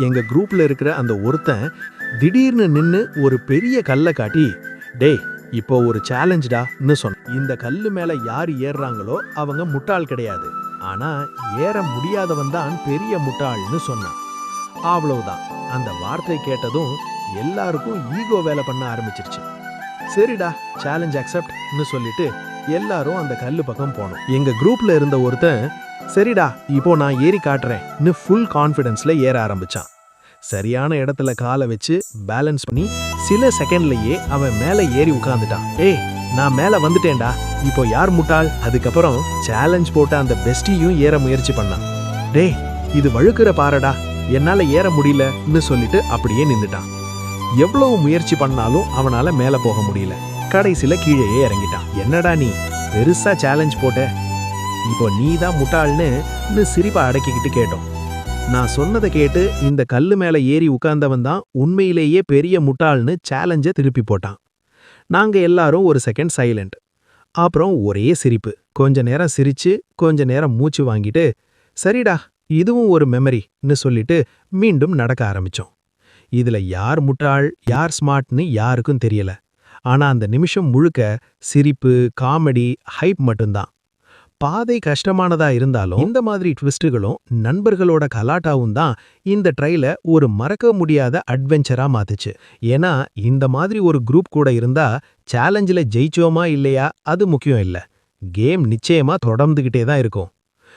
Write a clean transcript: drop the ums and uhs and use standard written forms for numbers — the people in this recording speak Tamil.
எங்க குரூப்ல இருக்கிற அந்த ஒருத்தன் திடீர்னு நின்னு ஒரு பெரிய கல்லை காட்டி, டேய் இப்போ ஒரு சேலஞ்ச்டான்னு சொன்னான். இந்த கல்லு மேல யார் ஏறுறாங்களோ அவங்க முட்டாள் கிடையாது, ஆனா ஏற முடியாதவன் தான் பெரிய முட்டாள்னு சொன்னான். அவ்வளவுதான். அந்த வார்த்தை கேட்டதும் எல்லாருக்கும் ஈகோ வேலை பண்ண ஆரம்பிச்சிருச்சு. சரிடா, சேலஞ்ச் அக்செப்ட்னு சொல்லிட்டு எல்லாரும் அந்த கல்லு பக்கம் போனோம். எங்க குரூப்ல இருந்த ஒருத்தன், சரிடா இப்போ நான் ஏறி காட்டுறேன்னு ஃபுல் கான்ஃபிடன்ஸ்ல ஏற ஆரம்பிச்சான். சரியான இடத்துல காலை வச்சு பேலன்ஸ் பண்ணி சில செகண்ட்லயே அவன் மேல ஏறி உட்கார்ந்துட்டான். ஏய், நான் மேல வந்துட்டேன்டா, இப்போ யார் முட்டாள்? அதுக்கப்புறம் சேலஞ்ச் போட்ட அந்த பெஸ்டியும் ஏற முயற்சி பண்ணான். டேய், இது வழுக்குற பாறடா, என்னால ஏற முடியலன்னு சொல்லிட்டு அப்படியே நின்னுட்டான். எவ்வளவு முயற்சி பண்ணாலும் அவனால மேல போக முடியல. கடைசில கீழேயே இறங்கிட்டான். என்னடா நீ பெருசா சேலஞ்ச் போட்ட, இப்போ நீ தான் முட்டாள்னு சிரிப்பா அடக்கிக்கிட்டு கேட்டோம். நான் சொன்னதை கேட்டு இந்த கல்லு மேல ஏறி உட்கார்ந்தவன் தான் உண்மையிலேயே பெரிய முட்டாள்னு சேலஞ்ச திருப்பி போட்டான். நாங்க எல்லாரும் ஒரு செகண்ட் சைலண்ட். அப்புறம் ஒரே சிரிப்பு. கொஞ்ச நேரம் சிரிச்சு கொஞ்ச நேரம் மூச்சு வாங்கிட்டு, சரிடா இதுவும் ஒரு மெமரின்னு சொல்லிட்டு மீண்டும் நடக்க ஆரம்பிச்சோம். இதுல யார் முட்டாள் யார் ஸ்மார்ட்னு யாருக்கும் தெரியல. ஆனா அந்த நிமிஷம் முழுக்க சிரிப்பு, காமெடி, ஹைப் மட்டும்தான். பாதை கஷ்டமானதா இருந்தாலும் இந்த மாதிரி ட்விஸ்டுகளும் நண்பர்களோட கலாட்டாவும் தான் இந்த ட்ரைல ஒரு மறக்க முடியாத அட்வென்ச்சரா மாத்துச்சு. ஏன்னா இந்த மாதிரி ஒரு குரூப் கூட இருந்தா சேலஞ்சில் ஜெயிச்சோமா இல்லையா அது முக்கியம் இல்ல, கேம் நிச்சயமா தொடர்ந்துகிட்டே தான் இருக்கும்.